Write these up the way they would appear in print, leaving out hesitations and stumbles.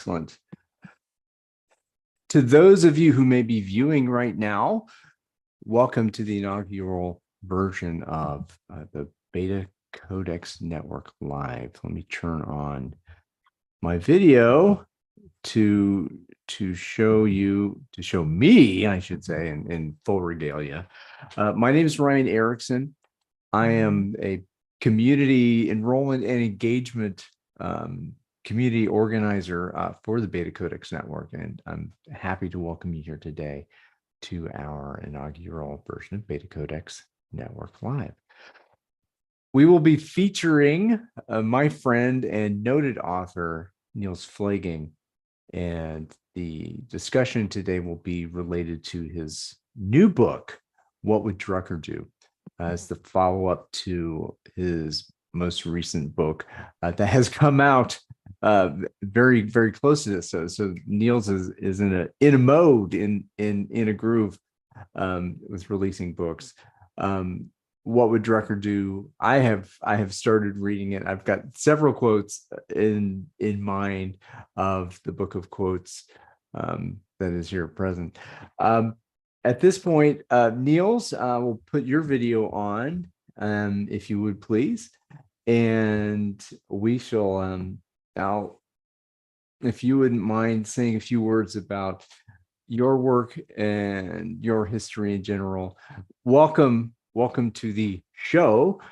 Excellent. To those of you who may be viewing right now, welcome to the inaugural version of the BetaCodex Network Live. Let me turn on my video to show me, I should say, in full regalia. My name is Rijon Erickson. I am a community enrollment and engagement community organizer for the BetaCodex Network, and I'm happy to welcome you here today to our inaugural version of BetaCodex Network Live. We will be featuring my friend and noted author, Niels Pflaeging, and the discussion today will be related to his new book, What Would Drucker Do? As the follow-up to his most recent book that has come out very, very close to this. So Niels is in a mode, in a groove with releasing books. What Would Drucker Do? I have started reading it. I've got several quotes in mind of the book of quotes that is here present. At this point, Niels, we'll put your video on, if you would please, and we shall now, if you wouldn't mind saying a few words about your work and your history in general. Welcome to the show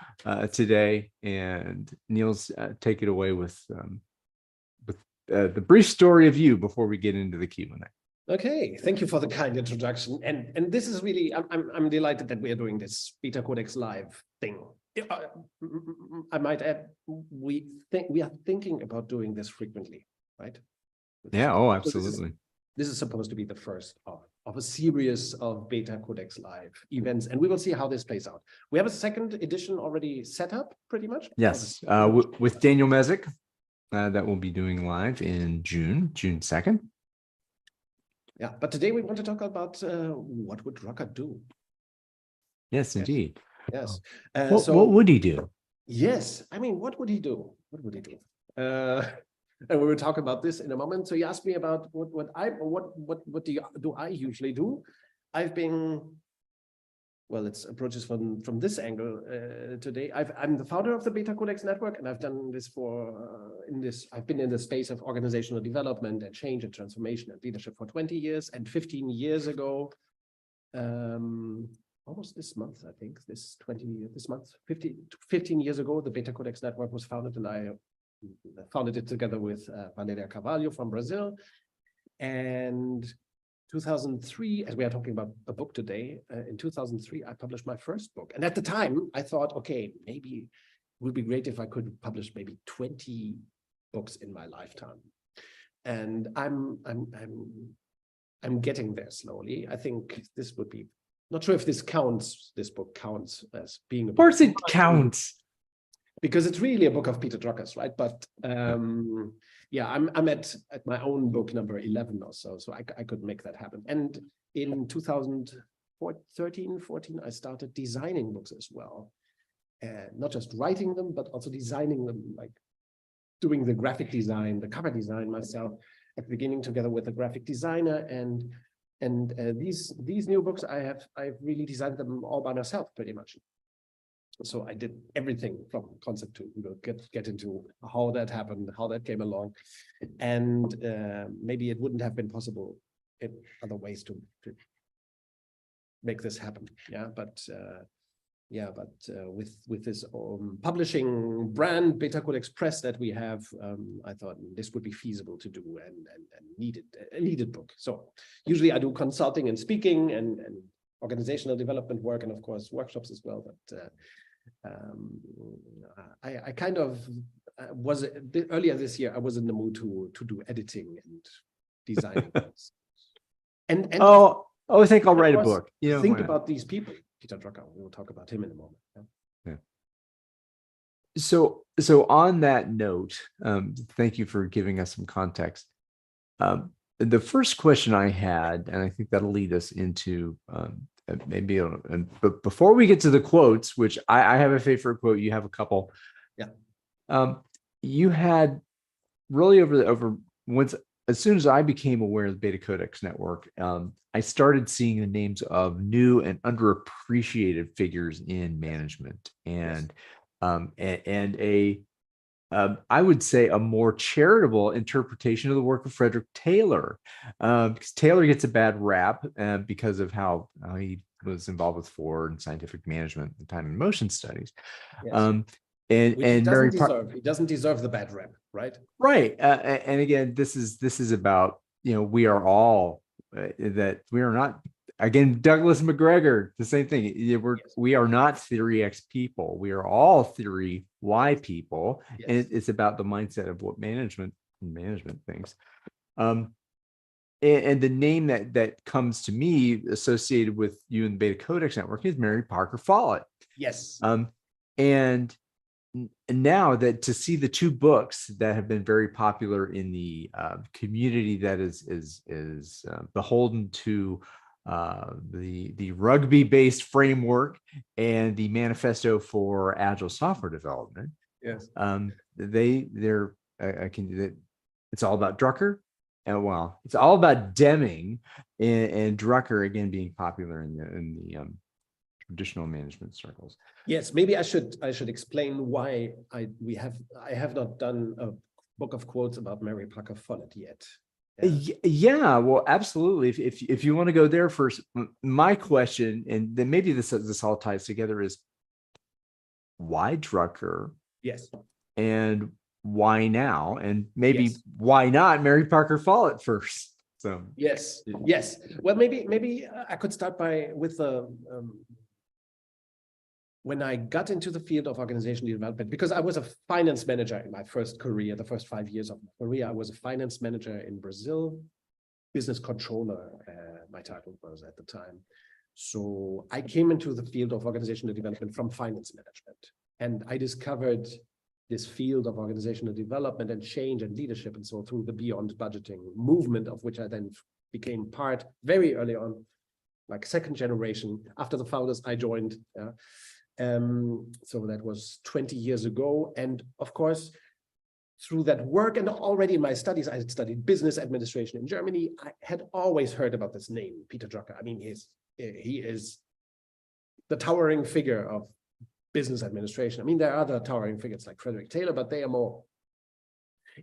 today, and Niels, take it away with the brief story of you before we get into the Q&A. Okay, thank you for the kind introduction, and this is really, I'm delighted that we are doing this BetaCodex Live thing. I might add, we are thinking about doing this frequently, right? Yeah. Oh, absolutely. This is supposed to be the first of a series of BetaCodex Live events, and we will see how this plays out. We have a second edition already set up, pretty much. Yes, with Daniel Mezek, that we'll be doing live in June 2nd. Yeah, but today we want to talk about what would Drucker do? Yes, indeed. Yes. What would he do? Yes, I mean, what would he do? What would he do? And we will talk about this in a moment. So you asked me about what do I usually do? I've been, well, it's approaches from this angle today. I'm the founder of the BetaCodex network, and I've done this I've been in the space of organizational development and change and transformation and leadership for 20 years. And 15 years ago, almost this month, I think, 15 years ago, the BetaCodex network was founded, and I founded it together with Valeria Carvalho from Brazil. And 2003, as we are talking about a book today, in 2003, I published my first book. And at the time, I thought, okay, maybe it would be great if I could publish maybe 20 books in my lifetime. And I'm getting there slowly. I think this would be, not sure if this book counts as being a book. Of course it counts. Because it's really a book of Peter Drucker's, right? But yeah, I'm at my own book number 11 or so I could make that happen. And in 2013, 14, I started designing books as well, and not just writing them, but also designing them, like doing the graphic design, the cover design myself at the beginning, together with a graphic designer. And these new books, I've really designed them all by myself, pretty much. So I did everything from concept to get into how that happened, how that came along, and maybe it wouldn't have been possible in other ways to make this happen. Yeah, but with this publishing brand, BetaCodex Press, that we have, I thought this would be feasible to do and a needed book. So usually I do consulting and speaking and organizational development work, and of course workshops as well. But I kind of was earlier this year. I was in the mood to do editing and designing. and I think I'll write a book. Think about these people, Peter Drucker. We will talk about him in a moment. Yeah. So on that note, thank you for giving us some context. The first question I had, and I think that'll lead us into but before we get to the quotes, which I have a favorite quote, you have a couple. Yeah. You had really over once as soon as I became aware of the BetaCodex network, I started seeing the names of new and underappreciated figures in management, and I would say a more charitable interpretation of the work of Frederick Taylor, because Taylor gets a bad rap because of how he was involved with Ford and scientific management and time and motion studies. Yes. Which he doesn't deserve. He doesn't deserve the bad rap, right? Right. And again, this is about, we are all that we are not, again, Douglas McGregor, the same thing. We are not theory X people. We are all theory Y people. Yes. And it's about the mindset of what management thinks. And the name that comes to me associated with you and the BetaCodex network is Mary Parker Follett. Yes. And now that to see the two books that have been very popular in the community that is beholden to the rugby-based framework and the manifesto for agile software development. Yes. It's all about Drucker, and well, it's all about Deming and Drucker again being popular in the traditional management circles. Yes, maybe I should explain why I have not done a book of quotes about Mary Parker Follett yet. Yeah, well, absolutely. If you want to go there first, my question, and then maybe this all ties together, is why Drucker? Yes. And why now? And maybe why not Mary Parker Follett first? So yes. Well, maybe I could start with when I got into the field of organizational development, because I was a finance manager in my first career, the first 5 years of my career, I was a finance manager in Brazil, business controller, my title was at the time. So I came into the field of organizational development from finance management, and I discovered this field of organizational development and change and leadership, and so through the Beyond Budgeting movement, of which I then became part very early on, like second generation. After the founders, I joined. So that was 20 years ago. And of course, through that work and already in my studies, I had studied business administration in Germany. I had always heard about this name, Peter Drucker. I mean, he is the towering figure of business administration. I mean, there are other towering figures like Frederick Taylor, but they are more.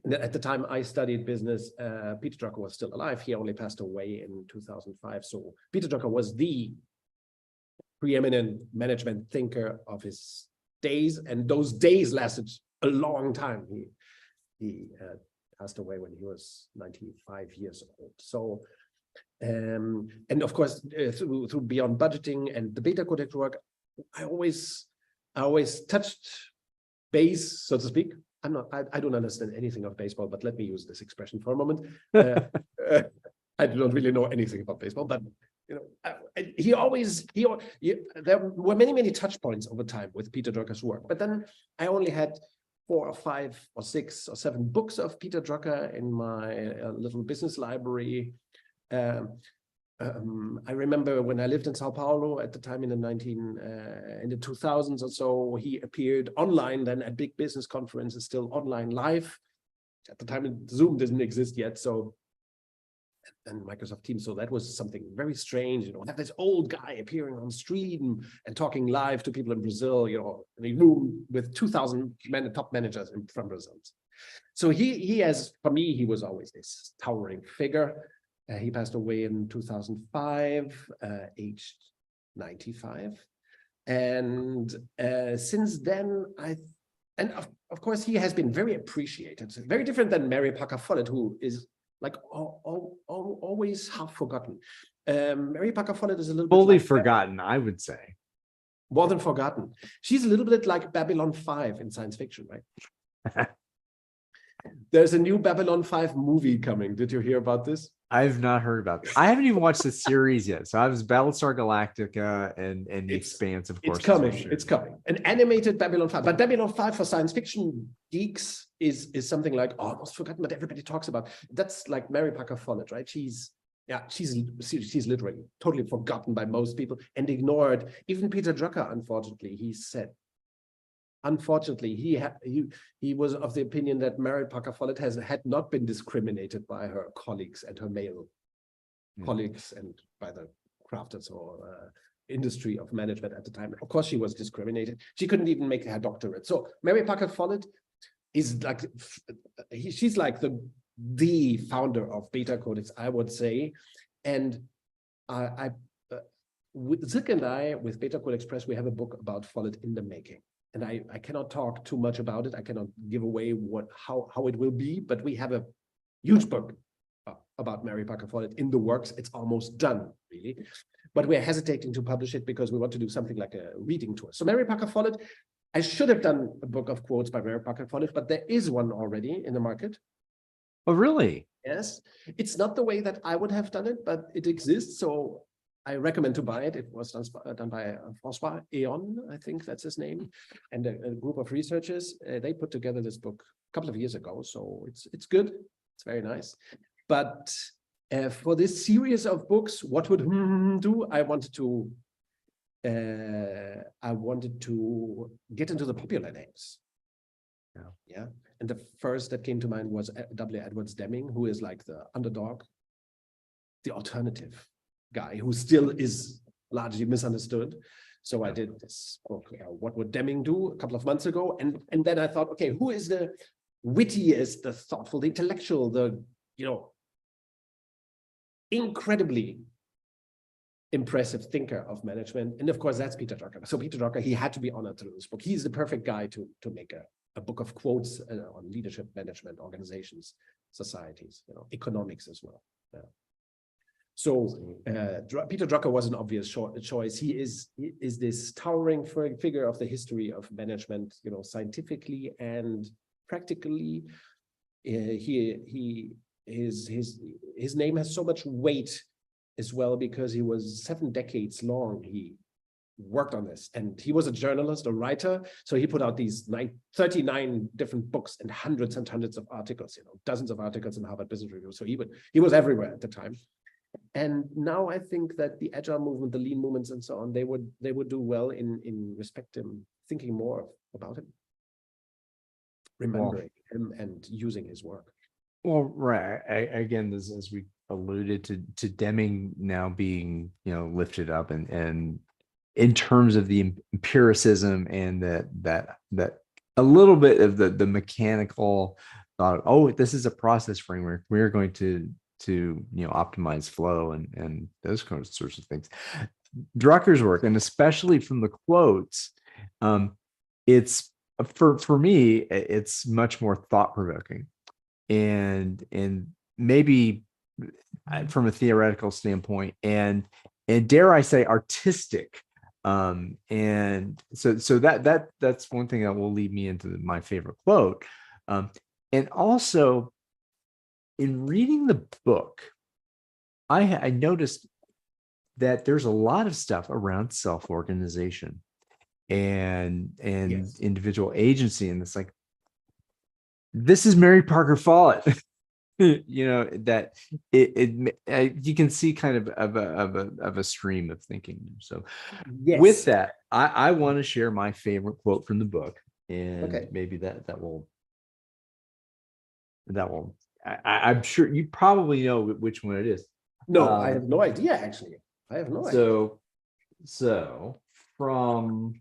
At the time I studied business, Peter Drucker was still alive. He only passed away in 2005. So Peter Drucker was the preeminent management thinker of his days, and those days lasted a long time. He passed away when he was 95 years old. So, and of course, through Beyond Budgeting and the BetaCodex work, I always touched base, so to speak. I don't understand anything of baseball, but let me use this expression for a moment. I do not really know anything about baseball, but there were many touch points over time with Peter Drucker's work. But then I only had 4 or 5 or 6 or 7 books of Peter Drucker in my little business library. I remember when I lived in Sao Paulo at the time in the 2000s or so, he appeared online then at big business conferences, still online live. At the time, Zoom didn't exist yet, so, and Microsoft Teams. So that was something very strange, have this old guy appearing on the street and talking live to people in Brazil, in a room with 2,000 top managers from Brazil. So he has, for me, he was always this towering figure. He passed away in 2005, aged 95. And since then, of course, he has been very appreciated. Very different than Mary Parker Follett, who is like always half forgotten. Mary Parker Follett is a little fully bit like forgotten, I would say. More than forgotten. She's a little bit like Babylon 5 in science fiction, right? There's a new Babylon 5 movie coming. Did you hear about this? I've not heard about this. I haven't even watched the series yet. So I was Battlestar Galactica and The Expanse, of course. It's coming. An animated Babylon 5. But Babylon 5 for science fiction geeks is something like almost forgotten, but everybody talks about. That's like Mary Parker Follett, right? She's literally totally forgotten by most people and ignored. Even Peter Drucker, unfortunately, he said, unfortunately, he was of the opinion that Mary Parker Follett had not been discriminated by her colleagues and her male colleagues and by the crafters or industry of management at the time. Of course, she was discriminated. She couldn't even make her doctorate. So Mary Parker Follett is like, she's like the founder of BetaCodex, I would say. And Zig and I, with BetaCodex Press, we have a book about Follett in the making. And I cannot talk too much about it. I cannot give away how it will be, but we have a huge book about Mary Parker Follett in the works. It's almost done, really. But we're hesitating to publish it because we want to do something like a reading tour. So Mary Parker Follett, I should have done a book of quotes by Mary Parker Follett, but there is one already in the market. Oh, really? Yes. It's not the way that I would have done it, but it exists. So I recommend to buy it. It was done by François Eon, I think that's his name, and a group of researchers. They put together this book a couple of years ago. So it's good. It's very nice. But for this series of books, what would do? I wanted to get into the popular names. Yeah. And the first that came to mind was W. Edwards Deming, who is like the underdog, the alternative guy who still is largely misunderstood. So I did this book, What Would Deming Do, a couple of months ago. And then I thought, okay, who is the wittiest, the thoughtful, the intellectual, the, incredibly impressive thinker of management? And of course, that's Peter Drucker. So Peter Drucker, he had to be honored through this book. He's the perfect guy to make a book of quotes on leadership, management, organizations, societies, economics as well. Yeah. So Peter Drucker was an obvious choice. He is this towering figure of the history of management, scientifically and practically. His name has so much weight as well because he was 7 decades long. He worked on this, and he was a journalist, a writer. So he put out these 39 different books and hundreds of articles, dozens of articles in Harvard Business Review. So he was everywhere at the time. And now I think that the agile movement, the lean movements, and so on, they would do well in respecting, thinking more about him, remembering him, and using his work. Well, right. Again, as we alluded to Deming now being, lifted up, and in terms of the empiricism and that a little bit of the mechanical thought, oh, this is a process framework. We're going to optimize flow and those sorts of things. Drucker's work, and especially from the quotes, it's for me, it's much more thought-provoking, and maybe from a theoretical standpoint, and dare I say artistic. And so that's one thing that will lead me into my favorite quote. And also, in reading the book, I noticed that there's a lot of stuff around self-organization and Yes. individual agency, and it's like, this is Mary Parker Follett. That you can see kind of a stream of thinking. So Yes. with that, I want to share my favorite quote from the book, and Okay. maybe that will I'm sure you probably know which one it is. No, I have no idea, actually. I have no idea. So from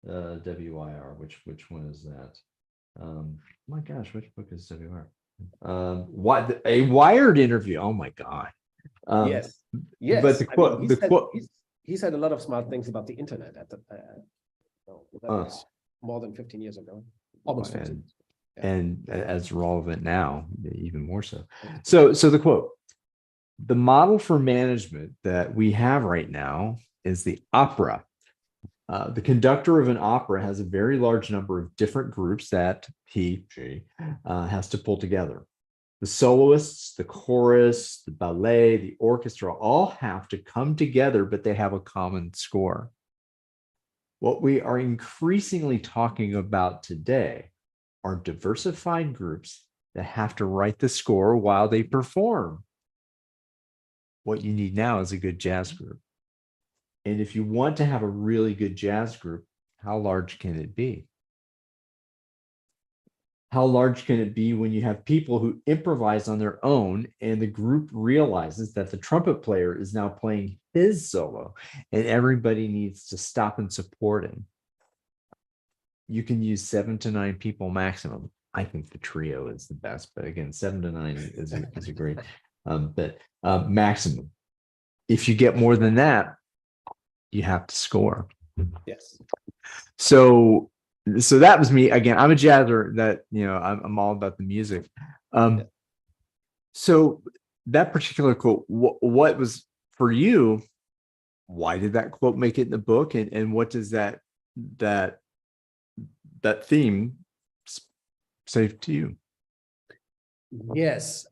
WIR, which one is that? My gosh, which book is WIR? What, a Wired interview? Oh my God. Yes. But the quote, he said a lot of smart things about the internet at that was more than 15 years ago, almost 15. And as relevant now, even more so. So the quote: the model for management that we have right now is the opera. The conductor of an opera has a very large number of different groups that she has to pull together. The soloists, the chorus, the ballet, the orchestra all have to come together, but they have a common score. What we are increasingly talking about today are diversified groups that have to write the score while they perform. What you need now is a good jazz group. And if you want to have a really good jazz group, how large can it be? How large can it be when you have people who improvise on their own and the group realizes that the trumpet player is now playing his solo and everybody needs to stop and support him? You can use 7 to 9 people maximum. I think the trio is the best, but again, 7 to 9 is a great, but maximum. If you get more than that, you have to score. Yes. So that was me. Again, I'm a jazzer that, I'm all about the music. So that particular quote, what was for you, why did that quote make it in the book? And what does that theme say to you? Yes.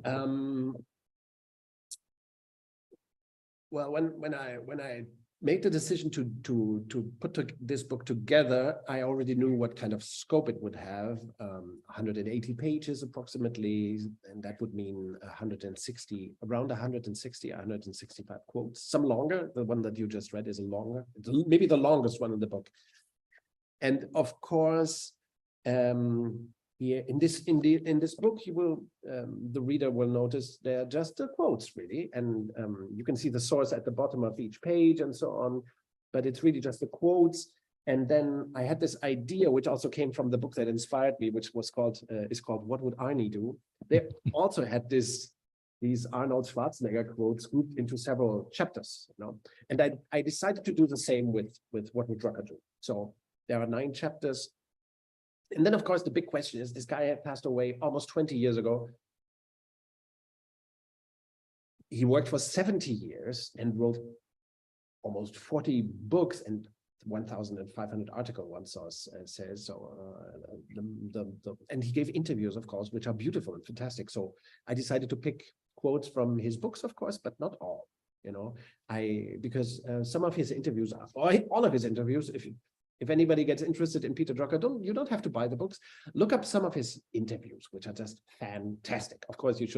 Well, when I made the decision to put this book together, I already knew what kind of scope it would have. 180 pages approximately, and that would mean around 165 quotes. Some longer. The one that you just read is longer. It's maybe the longest one in the book. And of course, here in this book, you will the reader will notice they're just the quotes really, and you can see the source at the bottom of each page and so on, but it's really just the quotes. And then I had this idea, which also came from the book that inspired me, which was called What Would Arnie Do? They also had these Arnold Schwarzenegger quotes grouped into several chapters, And I decided to do the same with What Would Drucker Do? So there are 9 chapters. And then, of course, the big question is, this guy had passed away almost 20 years ago. He worked for 70 years and wrote almost 40 books and 1,500 articles, one source says. So, and he gave interviews, of course, which are beautiful and fantastic. So I decided to pick quotes from his books, of course, but not all, because some of his interviews, all of his interviews, if anybody gets interested in Peter Drucker, you don't have to buy the books. Look up some of his interviews, which are just fantastic. Of course, you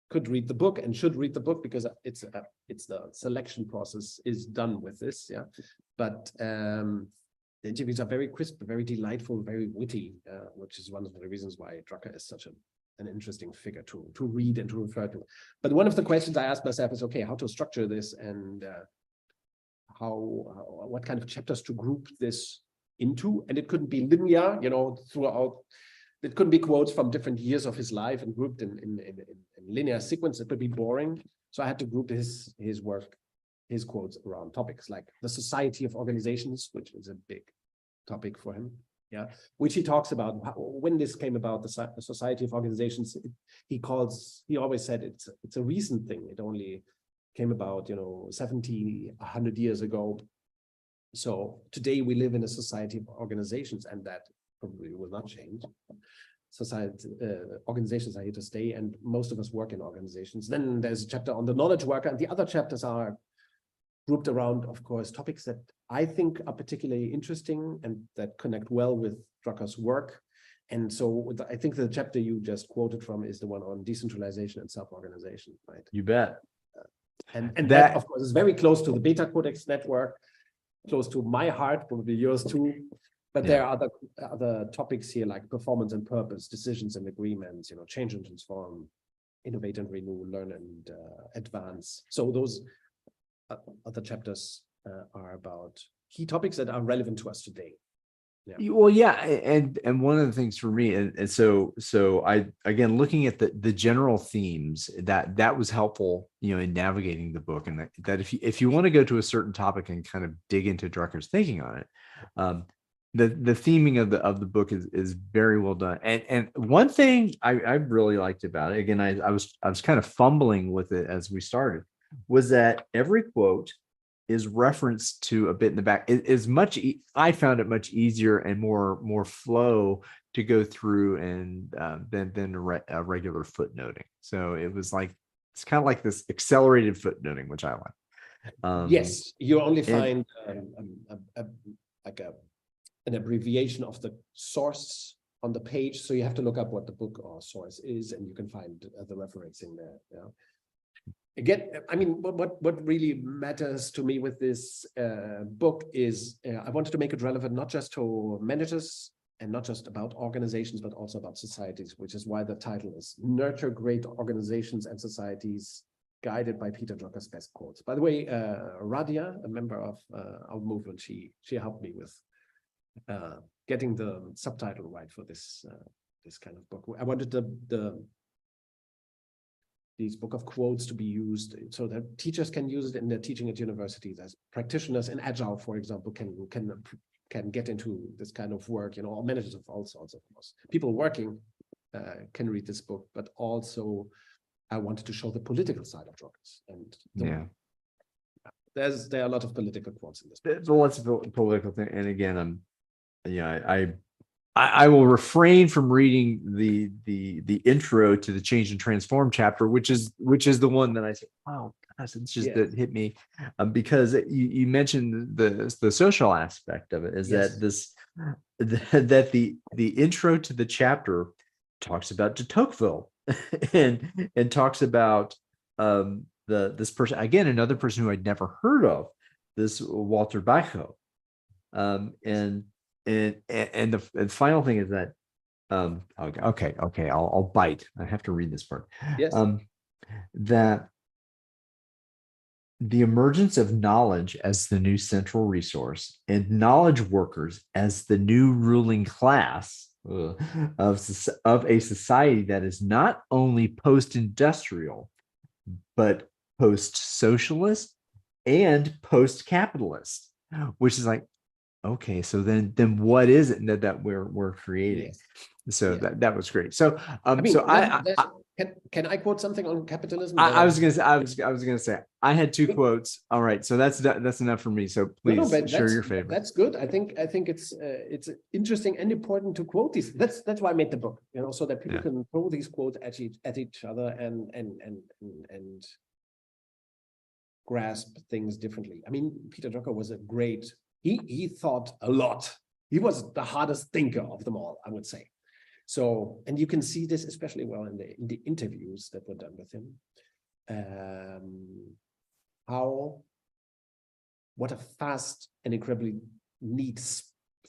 could read the book and should read the book because it's the selection process is done with this, yeah. But the interviews are very crisp, very delightful, very witty, which is one of the reasons why Drucker is such an interesting figure to read and to refer to. But one of the questions I asked myself is, okay, how to structure this and what kind of chapters to group this into, and it couldn't be linear, throughout. It couldn't be quotes from different years of his life and grouped in linear sequence. It would be boring. So I had to group his work, his quotes around topics like the Society of Organizations, which is a big topic for him, yeah, which he talks about when this came about. The Society of Organizations, he always said it's a recent thing. It only came about, 70, 100 years ago. So today we live in a society of organizations, and that probably will not change. Organizations are here to stay, and most of us work in organizations. Then there's a chapter on the knowledge worker, and the other chapters are grouped around, of course, topics that I think are particularly interesting and that connect well with Drucker's work. And so I think the chapter you just quoted from is the one on decentralization and self-organization, right? You bet. And that, of course, is very close to the BetaCodex network, close to my heart, probably yours too. But there are other topics here like performance and purpose, decisions and agreements, change and transform, innovate and renew, learn and advance. So those other chapters are about key topics that are relevant to us today. Yeah. Well, yeah, and one of the things for me, and so I, again, looking at the general themes that was helpful, in navigating the book, and that if you want to go to a certain topic and kind of dig into Drucker's thinking on it, the theming of the book is very well done. And one thing I really liked about it, again, I was kind of fumbling with it as we started, was that every quote is referenced to a bit in the back. It is I found it much easier and more flow to go through and than a regular footnoting. So it was like, it's kind of like this accelerated footnoting, which I like. Yes, you only find an abbreviation of the source on the page, so you have to look up what the book or source is, and you can find the referencing there. Yeah. Again, I mean, what really matters to me with this book is I wanted to make it relevant not just to managers and not just about organizations, but also about societies, which is why the title is Nurture Great Organizations and Societies Guided by Peter Drucker's Best Quotes. By the way, Radia, a member of our movement, she helped me with getting the subtitle right for this this kind of book. I wanted these book of quotes to be used so that teachers can use it in their teaching at universities, as practitioners in Agile, for example, can get into this kind of work, or managers of all sorts, of course. People working can read this book, but also I wanted to show the political side of Drucker's. And there are a lot of political quotes in this book. There's lots of political thing, and again, I will refrain from reading the intro to the Change and Transform chapter, which is the one that I say, wow, gosh, it's just that hit me, because you mentioned the social aspect of it is that the intro to the chapter talks about de Tocqueville and talks about this person, again, another person who I'd never heard of, this Walter Bacho, and the final thing is that okay, I'll bite. I have to read this part. Yes. That the emergence of knowledge as the new central resource and knowledge workers as the new ruling class of a society that is not only post-industrial but post-socialist and post-capitalist, which is like, okay, so then what is it that we're creating? Yes. So that was great. So can I quote something on capitalism? I was gonna say I had two quotes. All right, so that's enough for me. So please share your favorite. That's good. I think it's interesting and important to quote these. That's why I made the book, so that people can throw these quotes at each other and grasp things differently. I mean, Peter Drucker was a great. He thought a lot. He was the hardest thinker of them all, I would say. So, and you can see this especially well in the interviews that were done with him. What a fast and incredibly neat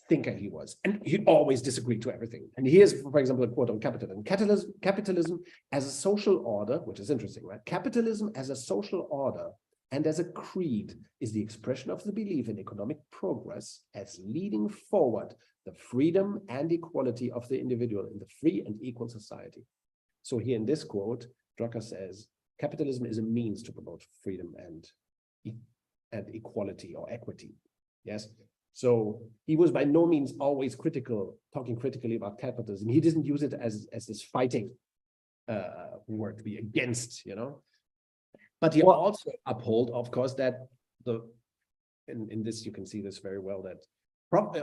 thinker he was. And he always disagreed to everything. And here's, for example, a quote on capitalism. Capitalism as a social order, which is interesting, right? Capitalism as a social order and as a creed is the expression of the belief in economic progress as leading forward the freedom and equality of the individual in the free and equal society. So here in this quote, Drucker says, capitalism is a means to promote freedom and equality or equity. Yes. So he was by no means always talking critically about capitalism. He didn't use it as this fighting word to be against, But he also uphold, of course, that in this you can see this very well, that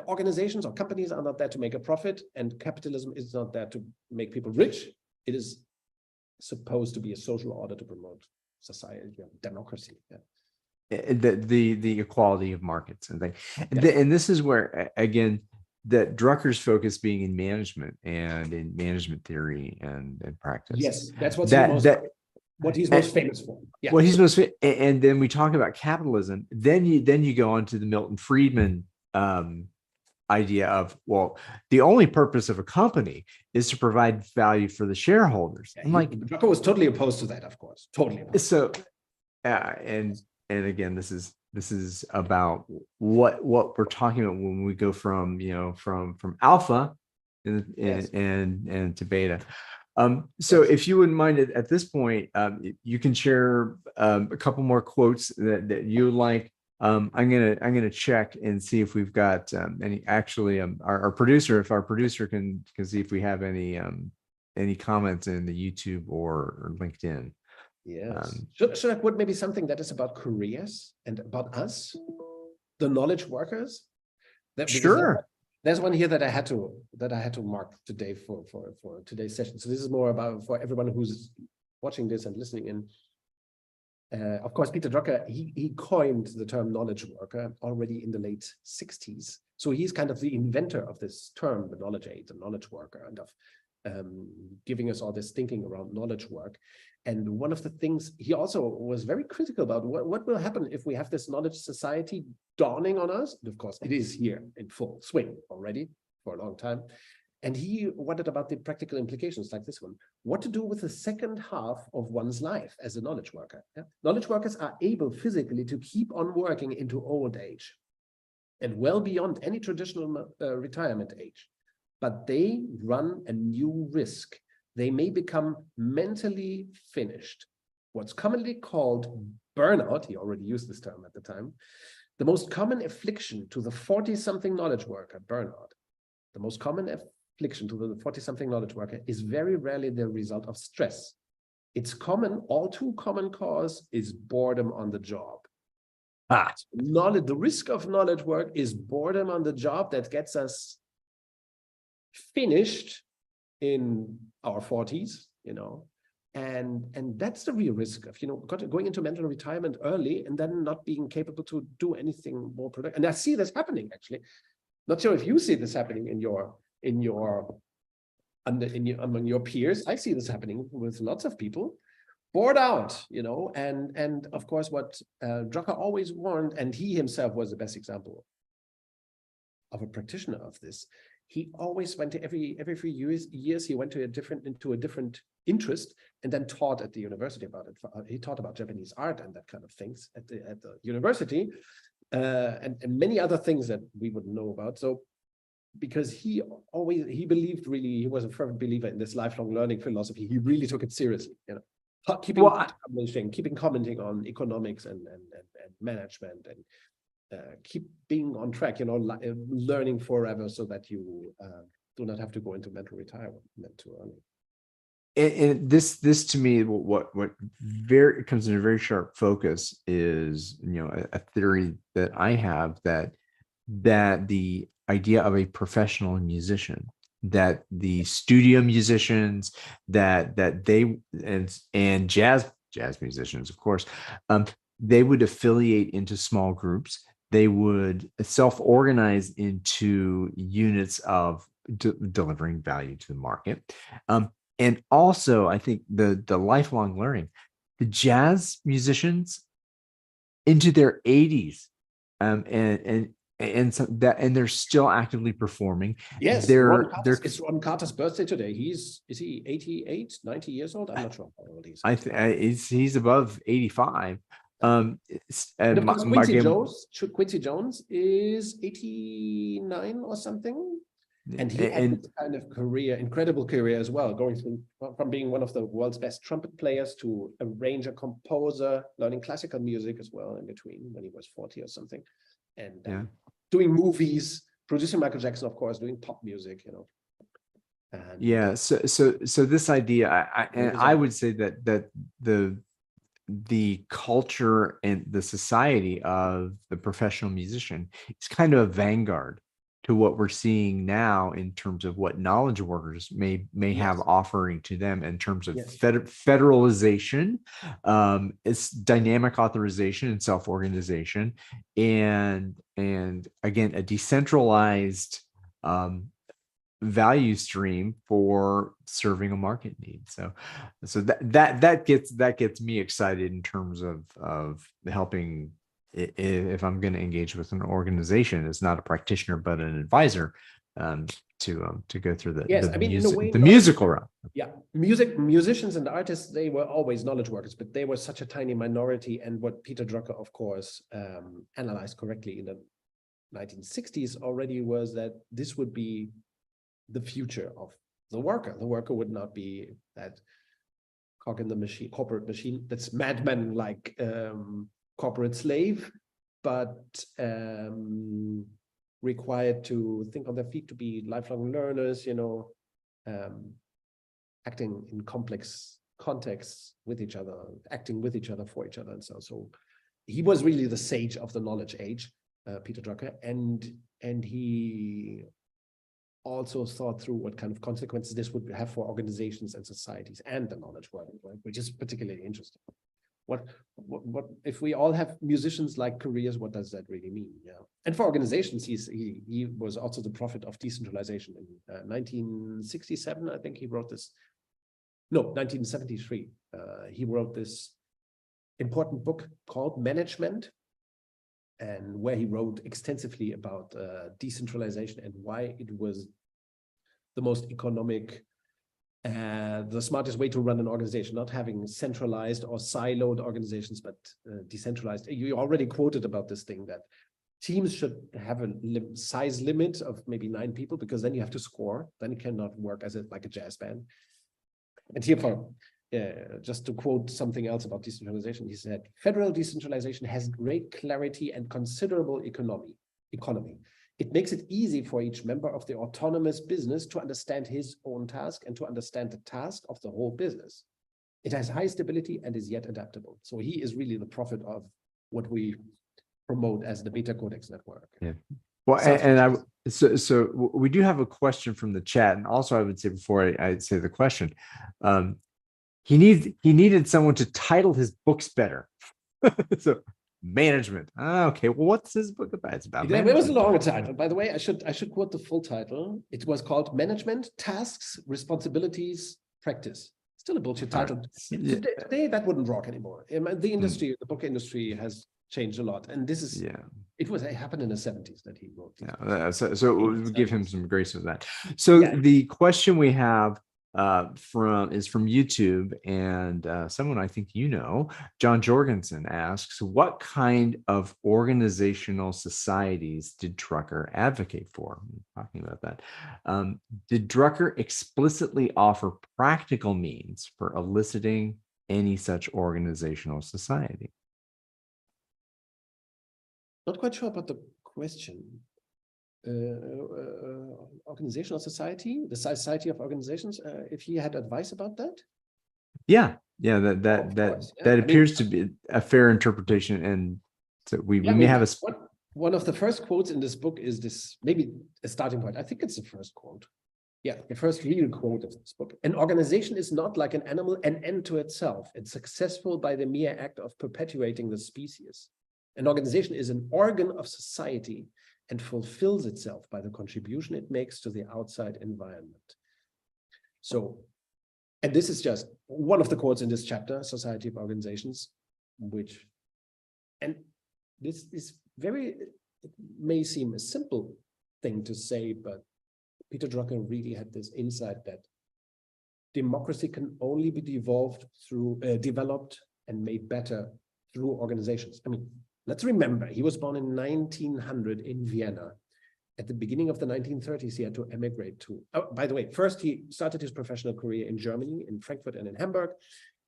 organizations or companies are not there to make a profit, and capitalism is not there to make people rich. It is supposed to be a social order to promote society, democracy. The equality of markets and things. And this is where, again, that Drucker's focus being in management and in management theory and practice. Yes, that's what he's most famous for. Yeah. What he's most, and then we talk about capitalism. Then you go on to the Milton Friedman idea of, well, the only purpose of a company is to provide value for the shareholders. I'm like, Drucker was totally opposed to that, of course, totally opposed. So, and again, this is about what we're talking about when we go from from alpha and to beta. So if you wouldn't mind at this point, you can share a couple more quotes that you like. I'm gonna check and see if we've got any. Actually, our producer, if our producer can see if we have any comments in the YouTube or LinkedIn. Yes. Should I quote maybe something that is about careers and about us, the knowledge workers? Sure. There's one here that I had to mark today for today's session. So this is more about for everyone who's watching this and listening in. Of course, Peter Drucker, he coined the term knowledge worker already in the late 60s. So he's kind of the inventor of this term, the knowledge aid, the knowledge worker, and of giving us all this thinking around knowledge work. And one of the things he also was very critical about, what will happen if we have this knowledge society dawning on us? And of course, it is here in full swing already for a long time. And he wondered about the practical implications like this one. What to do with the second half of one's life as a knowledge worker. Yeah? Knowledge workers are able physically to keep on working into old age and well beyond any traditional retirement age. But they run a new risk. They may become mentally finished. What's commonly called burnout, he already used this term at the time, the most common affliction to the 40-something knowledge worker, burnout, the most common affliction to the 40-something knowledge worker is very rarely the result of stress. Its all too common cause is boredom on the job. Knowledge, the risk of knowledge work is boredom on the job that gets us finished in our 40s, and that's the real risk of, going into mental retirement early and then not being capable to do anything more productive. And I see this happening, actually. Not sure if you see this happening among your peers. I see this happening with lots of people, bored out, and of course what Drucker always warned, and he himself was the best example of a practitioner of this. He always went to every few years he went to into a different interest and then taught at the university about it. He taught about Japanese art and that kind of things at the university, and many other things that we wouldn't know about. So because he believed, really, he was a fervent believer in this lifelong learning philosophy. He really took it seriously, keeping commenting on economics and management, and keep being on track, learning forever, so that you do not have to go into mental retirement too early. And this to me, what comes in a very sharp focus is, a theory that I have, that the idea of a professional musician, that the studio musicians, that they and jazz musicians, of course, they would affiliate into small groups. They would self-organize into units of delivering value to the market. And also, I think the lifelong learning, the jazz musicians into their 80s, and they're still actively performing. Yes, it's Ron Carter's birthday today. Is he 88, 90 years old? I'm not sure how old he is. He's above 85. And of course, Quincy Jones is 89 or something. And he had this kind of incredible career as well, going from being one of the world's best trumpet players to arranger, composer, learning classical music as well in between when he was 40 or something. And doing movies, producing Michael Jackson, of course, doing pop music, And so this idea, I would say that the culture and the society of the professional musician is kind of a vanguard to what we're seeing now in terms of what knowledge workers may have offering to them in terms of federalization, it's dynamic authorization and self-organization, and again, a decentralized value stream for serving a market need. So that gets me excited in terms of helping. If I'm going to engage with an organization, it's not a practitioner but an advisor, to go through the musical route. Yeah, musicians and artists, they were always knowledge workers, but they were such a tiny minority. And what Peter Drucker, of course, analyzed correctly in the 1960s already was that this would be the future of the worker. The worker would not be that cog in the machine, corporate machine, that's madman like corporate slave, but required to think on their feet, to be lifelong learners, acting in complex contexts with each other, acting with each other, for each other, and so he was really the sage of the knowledge age, Peter Drucker, and he also thought through what kind of consequences this would have for organizations and societies and the knowledge world, right? Which is particularly interesting. What if we all have musicians like careers? What does that really mean? Yeah, and for organizations, he was also the prophet of decentralization in 1967. I think he wrote this. No, 1973. He wrote this important book called Management, and where he wrote extensively about decentralization and why it was the most economic, the smartest way to run an organization, not having centralized or siloed organizations, but decentralized. You already quoted about this thing that teams should have a size limit of maybe 9 people, because then you have to score. Then you cannot work as like a jazz band. And here, just to quote something else about decentralization, he said, "Federal decentralization has great clarity and considerable economy. It makes it easy for each member of the autonomous business to understand his own task and to understand the task of the whole business. It has high stability and is yet adaptable." So he is really the prophet of what we promote as the BetaCodex network. Yeah. Well, so we do have a question from the chat, and also I would say before I say the question, he needed someone to title his books better. So management. Okay. Well, what's his book about? It's about management. It was a longer title, by the way. I should quote the full title. It was called Management, Tasks, Responsibilities, Practice. Still a bullshit title. Yeah. Today that wouldn't rock anymore. The industry, the book industry has changed a lot, and this is it happened in the 70s that he wrote. So we'll give him some grace with that. So the question we have is from YouTube, and someone I think John Jorgensen asks, what kind of organizational societies did Drucker advocate for? I'm talking about that. Did Drucker explicitly offer practical means for eliciting any such organizational society? Not quite sure about the question. Organizational society, the society of organizations, if he had advice about that? That appears to be a fair interpretation, and so we may have one of the first quotes in this book is this, maybe a starting point. I think it's the first quote. Yeah, the first real quote of this book. "An organization is not like an animal, an end to itself. It's successful by the mere act of perpetuating the species. An organization is an organ of society and fulfills itself by the contribution it makes to the outside environment." So, and this is just one of the quotes in this chapter, Society of Organizations, and this is it may seem a simple thing to say, but Peter Drucker really had this insight that democracy can only be developed and made better through organizations. I mean, let's remember, he was born in 1900 in Vienna. At the beginning of the 1930s, he had to emigrate to, by the way, first he started his professional career in Germany, in Frankfurt and in Hamburg.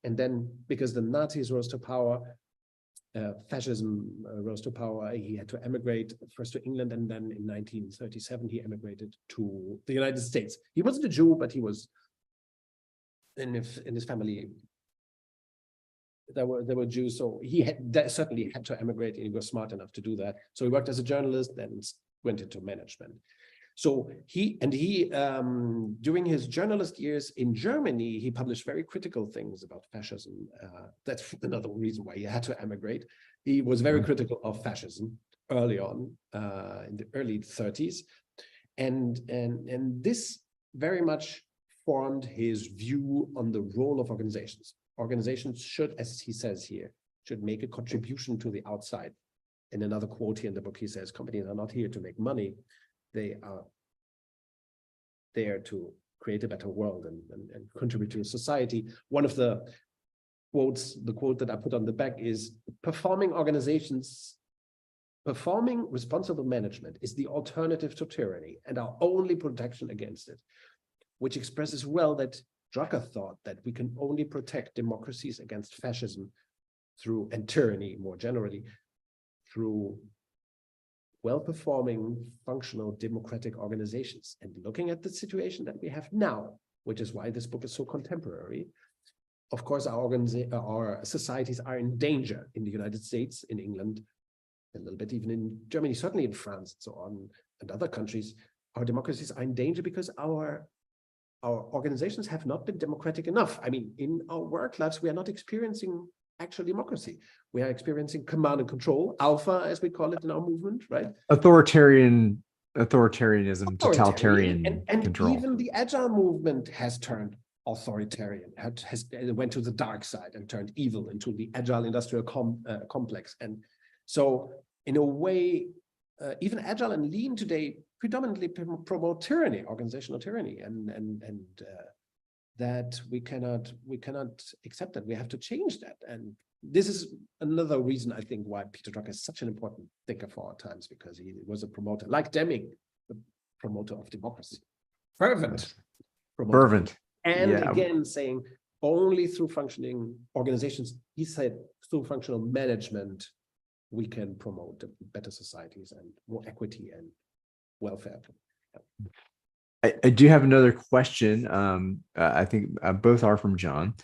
And then because the Nazis rose to power, fascism rose to power, he had to emigrate first to England, and then in 1937, he emigrated to the United States. He wasn't a Jew, but he was, in his family, there were Jews, so he certainly had to emigrate, and he was smart enough to do that. So he worked as a journalist, then went into management. So he during his journalist years in Germany, he published very critical things about fascism. That's another reason why he had to emigrate. He was very critical of fascism early on, in the early 30s, and this very much formed his view on the role of organizations. Organizations should, as he says here, should make a contribution to the outside. In another quote here in the book, he says, companies are not here to make money. They are there to create a better world and contribute to society. One of the quotes, the quote that I put on the back is, performing responsible management is the alternative to tyranny and our only protection against it, which expresses well that Drucker thought that we can only protect democracies against fascism and tyranny more generally through well-performing, functional democratic organizations. And looking at the situation that we have now, which is why this book is so contemporary, of course, our societies are in danger in the United States, in England, a little bit even in Germany, certainly in France and so on, and other countries. Our democracies are in danger because our organizations have not been democratic enough. I mean, in our work lives, we are not experiencing actual democracy. We are experiencing command and control, alpha, as we call it in our movement, right? Authoritarianism, totalitarian and control. Even the agile movement has turned authoritarian, went to the dark side and turned evil into the agile industrial complex. And so in a way, even agile and lean today predominantly promote tyranny, organizational tyranny, and that we cannot accept that. We have to change that. And this is another reason, I think, why Peter Drucker is such an important thinker for our times, because he was a promoter, like Deming, the promoter of democracy. Fervent. And yeah. again, saying only through functioning organizations, he said, through functional management, we can promote better societies and more equity and welfare. I do have another question. I think both are from John.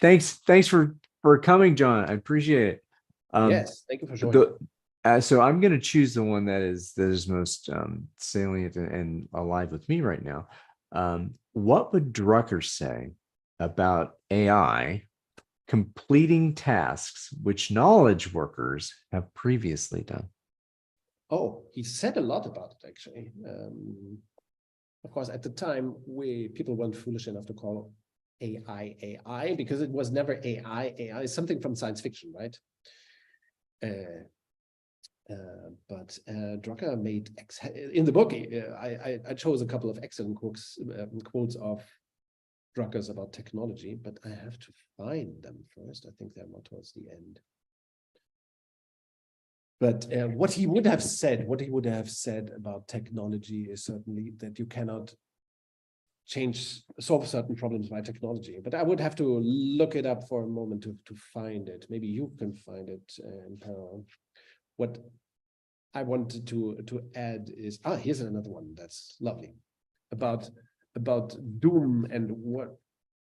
Thanks for coming, John. I appreciate it. Yes, thank you for joining. So I'm going to choose the one that is most salient and alive with me right now. What would Drucker say about AI completing tasks which knowledge workers have previously done? Oh, he said a lot about it, actually. Of course, at the time, people weren't foolish enough to call AI, because it was never AI. AI is something from science fiction, right? But Drucker made, in the book, I chose a couple of excellent quotes of Drucker's about technology, but I have to find them first. I think they're not towards the end. But what he would have said about technology is certainly that you cannot solve certain problems by technology. But I would have to look it up for a moment to find it. Maybe you can find it in parallel. What I wanted to add is, here's another one that's lovely, about doom and what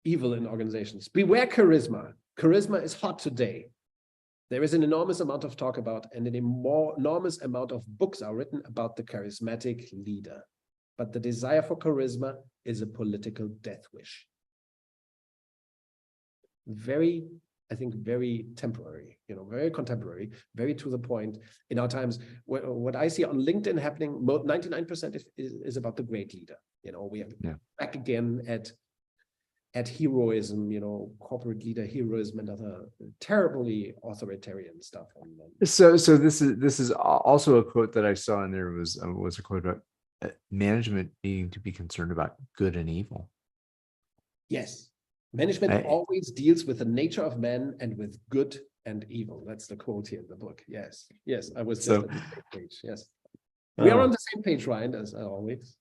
evil in organizations. Beware charisma. Charisma is hot today. There is an enormous amount of talk about, and an enormous amount of books are written about the charismatic leader. But the desire for charisma is a political death wish. I think very temporary, very contemporary, very to the point in our times. What I see on LinkedIn happening, 99% is about the great leader. We are back again at heroism, corporate leader heroism and other terribly authoritarian stuff. So this is also a quote that I saw, and there was a quote about management needing to be concerned about good and evil. Yes, management always deals with the nature of man and with good and evil. That's the quote here in the book. Yes, I was just at the same page. Yes, we are on the same page, Ryan, as always.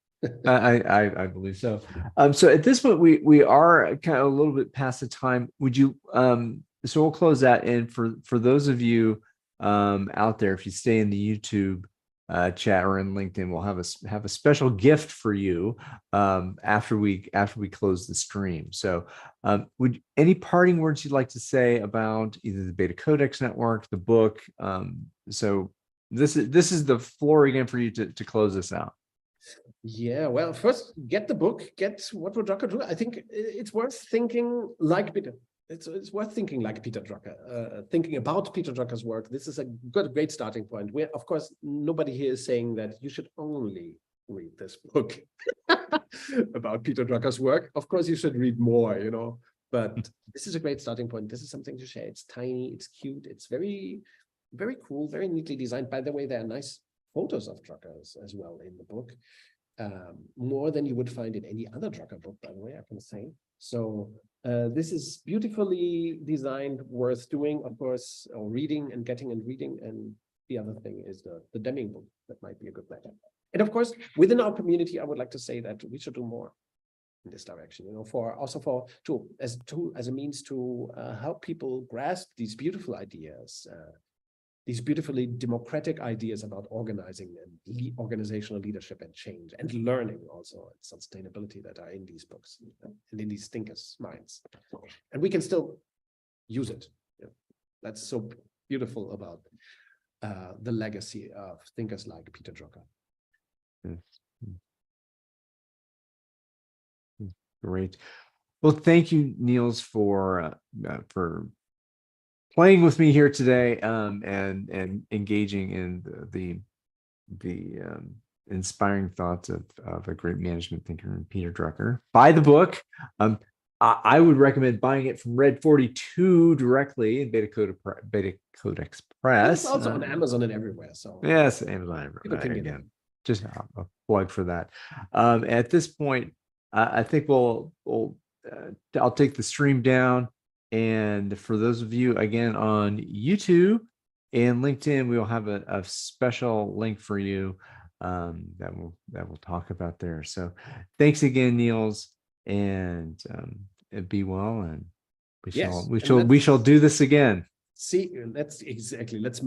I believe so. So at this point, we are kind of a little bit past the time. Would you? So we'll close that. And for those of you out there, if you stay in the YouTube chat or in LinkedIn, we'll have a special gift for you after we close the stream. So, would any parting words you'd like to say about either the BetaCodex network, the book? So this is the floor again for you to close this out. Yeah, well, first get the book, get What Would Drucker Do? I think it's worth thinking like Peter. It's worth thinking like Peter Drucker, thinking about Peter Drucker's work. This is a great starting point. Of course, nobody here is saying that you should only read this book about Peter Drucker's work. Of course, you should read more, but this is a great starting point. This is something to share. It's tiny, it's cute, it's very, very cool, very neatly designed. By the way, there are nice photos of Drucker as well in the book. More than you would find in any other Drucker book, by the way, I can say. So this is beautifully designed, worth doing, of course, or reading and getting and reading. And the other thing is the Deming book. That might be a good matter. And of course, within our community, I would like to say that we should do more in this direction, as a means to help people grasp these beautiful ideas, these beautifully democratic ideas about organizing and organizational leadership and change and learning also and sustainability that are in these books and in these thinkers' minds. And we can still use it. That's so beautiful about the legacy of thinkers like Peter Drucker. Great. Well, thank you, Niels, for playing with me here today and engaging in the inspiring thoughts of a great management thinker, Peter Drucker. Buy the book. I would recommend buying it from Red 42 directly in BetaCodex Press. It's also on Amazon and everywhere. So yes, Amazon. people can get Again, it. just a plug for that. At this point, I think I'll take the stream down. And for those of you again on YouTube and LinkedIn, we will have a special link for you that we'll talk about there. So thanks again, Niels, and be well, and we shall do this again. See, let's